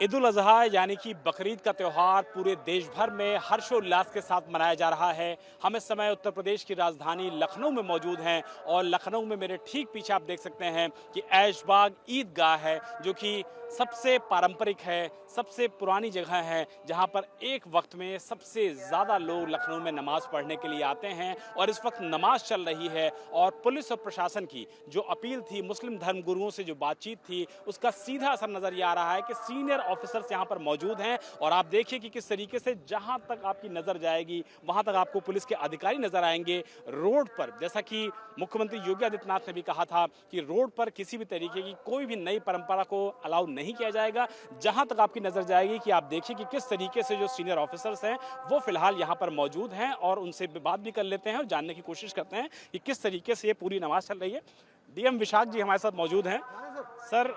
ईद उल अज़हा यानी कि बकरीद का त्यौहार पूरे देश भर में हर्षोल्लास के साथ मनाया जा रहा है। हम इस समय उत्तर प्रदेश की राजधानी लखनऊ में मौजूद हैं और लखनऊ में मेरे ठीक पीछे आप देख सकते हैं कि ऐशबाग ईदगाह है, जो कि सबसे पारंपरिक है, सबसे पुरानी जगह है, जहां पर एक वक्त में सबसे ज़्यादा लोग लखनऊ में नमाज पढ़ने के लिए आते हैं। और इस वक्त नमाज चल रही है और पुलिस और प्रशासन की जो अपील थी, मुस्लिम धर्म गुरुओं से जो बातचीत थी, उसका सीधा असर नज़र ये आ रहा है कि सीनियर ऑफिसर्स यहाँ पर मौजूद हैं। और आप देखिए कि किस तरीके से जहाँ तक आपकी नज़र जाएगी वहाँ तक आपको पुलिस के अधिकारी नजर आएंगे। रोड पर, जैसा कि मुख्यमंत्री योगी आदित्यनाथ ने भी कहा था कि रोड पर किसी भी तरीके की कोई भी नई परंपरा को अलाउ नहीं किया जाएगा। जहां तक आपकी नजर जाएगी कि आप देखिए कि किस तरीके से जो सीनियर ऑफिसर्स हैं वो फिलहाल यहां पर मौजूद हैं और उनसे बात भी कर लेते हैं और जानने की कोशिश करते हैं कि किस तरीके से ये पूरी नमाज चल रही है। डीएम विशाख जी हमारे साथ मौजूद हैं। सर,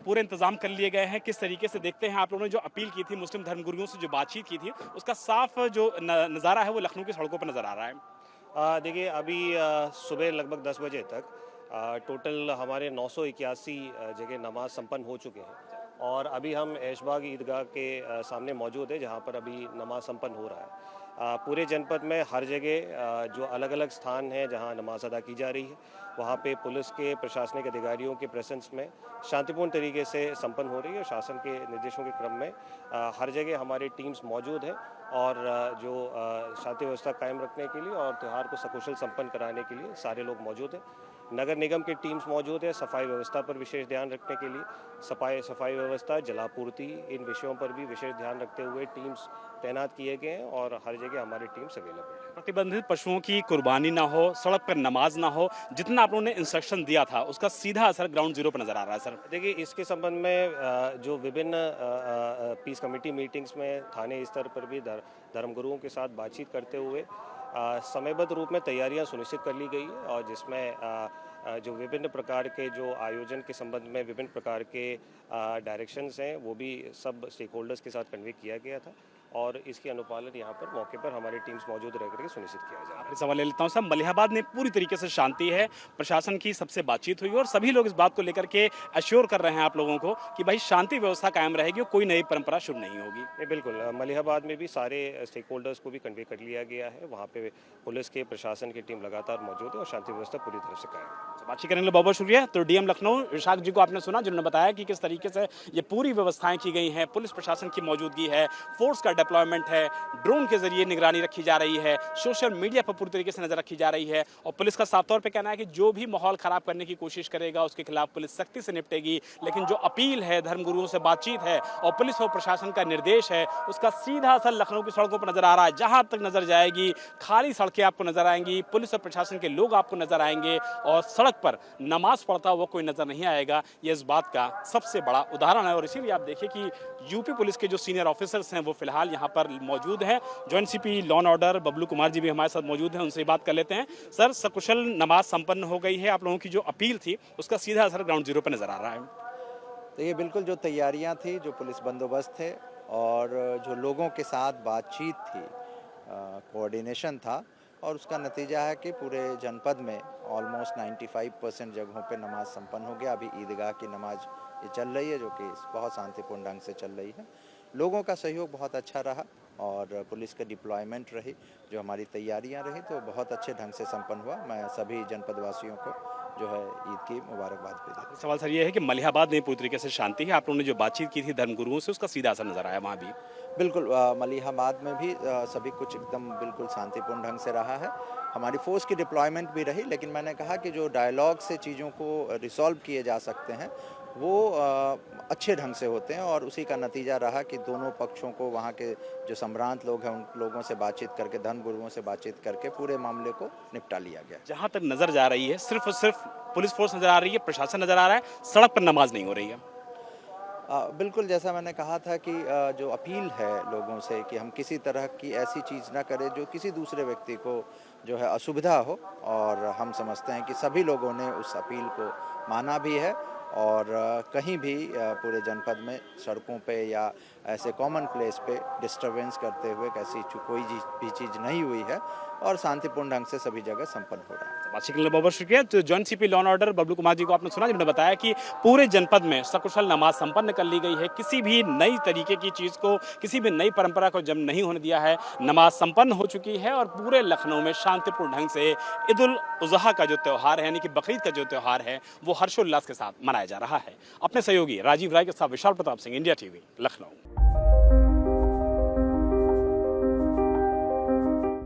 पूरे इंतजाम कर लिए गए हैं, किस तरीके से देखते हैं? आप लोगों ने जो अपील की थी, मुस्लिम धर्मगुरुओं से जो बातचीत की थी, उसका साफ जो नज़ारा है वो लखनऊ की सड़कों पर नजर आ रहा है। देखिए, अभी सुबह लगभग 10 बजे तक टोटल हमारे 981 जगह नमाज संपन्न हो चुके हैं और अभी हम ऐशबाग ईदगाह के सामने मौजूद है, जहां पर अभी नमाज संपन्न हो रहा है। पूरे जनपद में हर जगह जो अलग अलग स्थान हैं जहां नमाज अदा की जा रही है, वहां पे पुलिस के प्रशासनिक अधिकारियों के प्रेजेंस में शांतिपूर्ण तरीके से संपन्न हो रही है। शासन के निर्देशों के क्रम में हर जगह हमारी टीम्स मौजूद हैं और जो शांति व्यवस्था कायम रखने के लिए और त्यौहार को सकुशल संपन्न कराने के लिए सारे लोग मौजूद हैं। नगर निगम की टीम्स मौजूद है सफाई व्यवस्था पर विशेष ध्यान रखने के लिए। सफाई व्यवस्था, जलापूर्ति, इन विषयों पर भी विशेष ध्यान रखते हुए टीम्स तैनात किए गए हैं और हर जगह हमारी टीम्स अवेलेबल है। प्रतिबंधित पशुओं की कुर्बानी ना हो, सड़क पर नमाज ना हो, जितना आप लोगों ने इंस्ट्रक्शन दिया था उसका सीधा असर ग्राउंड जीरो पर नजर आ रहा है। सर, देखिए, इसके संबंध में जो विभिन्न पीस कमेटी मीटिंग्स में थाने स्तर पर भी धर्मगुरुओं के साथ बातचीत करते हुए समयबद्ध रूप में तैयारियां सुनिश्चित कर ली गई है और जिसमें जो विभिन्न प्रकार के जो आयोजन के संबंध में विभिन्न प्रकार के डायरेक्शंस हैं वो भी सब स्टेक होल्डर्स के साथ कन्वे किया गया था और इसके अनुपालन यहाँ पर मौके पर हमारी टीम्स मौजूद रह करके सुनिश्चित किया जा रहा है। सवाल ले लेता हूँ। सर, मलिहाबाद में पूरी तरीके से शांति है, प्रशासन की सबसे बातचीत हुई और सभी लोग इस बात को लेकर के अश्योर कर रहे हैं आप लोगों को कि भाई शांति व्यवस्था कायम रहेगी और कोई नई परंपरा शुरू नहीं होगी। बिल्कुल, मलिहाबाद में भी सारे स्टेक होल्डर्स को भी कन्वे कर लिया गया है। वहाँ पे पुलिस के प्रशासन की टीम लगातार मौजूद है और शांति व्यवस्था पूरी तरह से कायम है। बातचीत करने के लिए बहुत बहुत शुक्रिया। तो डीएम लखनऊ विशाख जी को आपने सुना, जिन्होंने बताया कि किस तरीके से ये पूरी व्यवस्थाएं की गई हैं, पुलिस प्रशासन की मौजूदगी है, फोर्स का डिप्लॉयमेंट है, ड्रोन के जरिए निगरानी रखी जा रही है, सोशल मीडिया पर पूरी तरीके से नजर रखी जा रही है और पुलिस का साफ तौर पे कहना है कि जो भी माहौल खराब करने की कोशिश करेगा उसके खिलाफ पुलिस सख्ती से निपटेगी। लेकिन जो अपील है, धर्मगुरुओं से बातचीत है और पुलिस और प्रशासन का निर्देश है, उसका सीधा असर लखनऊ की सड़कों पर नजर आ रहा है। जहां तक नजर जाएगी खाली सड़कें आपको नजर आएंगी, पुलिस और प्रशासन के लोग आपको नजर आएंगे और सड़क पर नमाज पढ़ता हुआ कोई नजर नहीं आएगा। ये इस बात का सबसे बड़ा उदाहरण है और इसीलिए आप देखिए कि यूपी पुलिस के जो सीनियर ऑफिसर्स हैं वो फिलहाल यहाँ पर मौजूद हैं। Joint CP law and order Bablu Kumar ji भी हमारे साथ मौजूद हैं, उनसे बात कर लेते हैं। सर, सकुशल नमाज संपन्न हो गई है, आप लोगों की जो अपील थी उसका सीधा असर ग्राउंड जीरो पर नजर आ रहा है। तो ये बिल्कुल जो तैयारियां थी, जो पुलिस बंदोबस्त थे और जो लोगों के साथ बातचीत थी, कोऑर्डिनेशन था और उसका नतीजा है कि पूरे जनपद में ऑलमोस्ट 95% जगहों पे नमाज संपन्न हो गया। अभी ईदगाह की नमाज ये चल रही है, जो कि बहुत शांतिपूर्ण ढंग से चल रही है। लोगों का सहयोग बहुत अच्छा रहा और पुलिस का डिप्लॉयमेंट रही, जो हमारी तैयारियां रही, तो बहुत अच्छे ढंग से संपन्न हुआ। मैं सभी जनपद वासियों को जो है ईद की मुबारकबाद भी देता हूं। सवाल सर ये है कि मलिहाबाद में पूरी तरीके से शांति है, आप लोगों ने जो बातचीत की थी धर्मगुरुओं से उसका सीधा असर नजर आया वहाँ भी? बिल्कुल, मलिहाबाद में भी सभी कुछ एकदम बिल्कुल शांतिपूर्ण ढंग से रहा है। हमारी फोर्स की डिप्लॉयमेंट भी रही, लेकिन मैंने कहा कि जो डायलॉग से चीज़ों को रिसॉल्व किए जा सकते हैं वो अच्छे ढंग से होते हैं और उसी का नतीजा रहा कि दोनों पक्षों को, वहाँ के जो सम्भ्रांत लोग हैं उन लोगों से बातचीत करके, धर्मगुरुओं से बातचीत करके पूरे मामले को निपटा लिया गया। जहाँ तक नजर जा रही है सिर्फ और सिर्फ पुलिस फोर्स नजर आ रही है, प्रशासन नजर आ रहा है, सड़क पर नमाज नहीं हो रही है। बिल्कुल, जैसा मैंने कहा था कि जो अपील है लोगों से कि हम किसी तरह की ऐसी चीज़ ना करें जो किसी दूसरे व्यक्ति को जो है असुविधा हो, और हम समझते हैं कि सभी लोगों ने उस अपील को माना भी है और कहीं भी पूरे जनपद में सड़कों पे या ऐसे कॉमन प्लेस पे डिस्टरबेंस करते हुए ऐसी कोई भी चीज़ नहीं हुई है और शांतिपूर्ण ढंग से सभी जगह संपन्न हो रहा है। बातचीत के लिए बहुत बहुत शुक्रिया। तो joint CP law and order Bablu Kumar ji को आपने सुना, जिन्होंने बताया कि पूरे जनपद में सकुशल नमाज संपन्न कर ली गई है। किसी भी नई तरीके की चीज़ को, किसी भी नई परंपरा को जन्म नहीं होने दिया है। नमाज संपन्न हो चुकी है और पूरे लखनऊ में शांतिपूर्ण ढंग से ईद उल अज़हा का जो त्यौहार है, यानी कि बकरीद का जो त्यौहार है, वो हर्षोल्लास के साथ मनाया जा रहा है। अपने सहयोगी राजीव राय के साथ विशाल प्रताप सिंह, इंडिया टीवी, लखनऊ।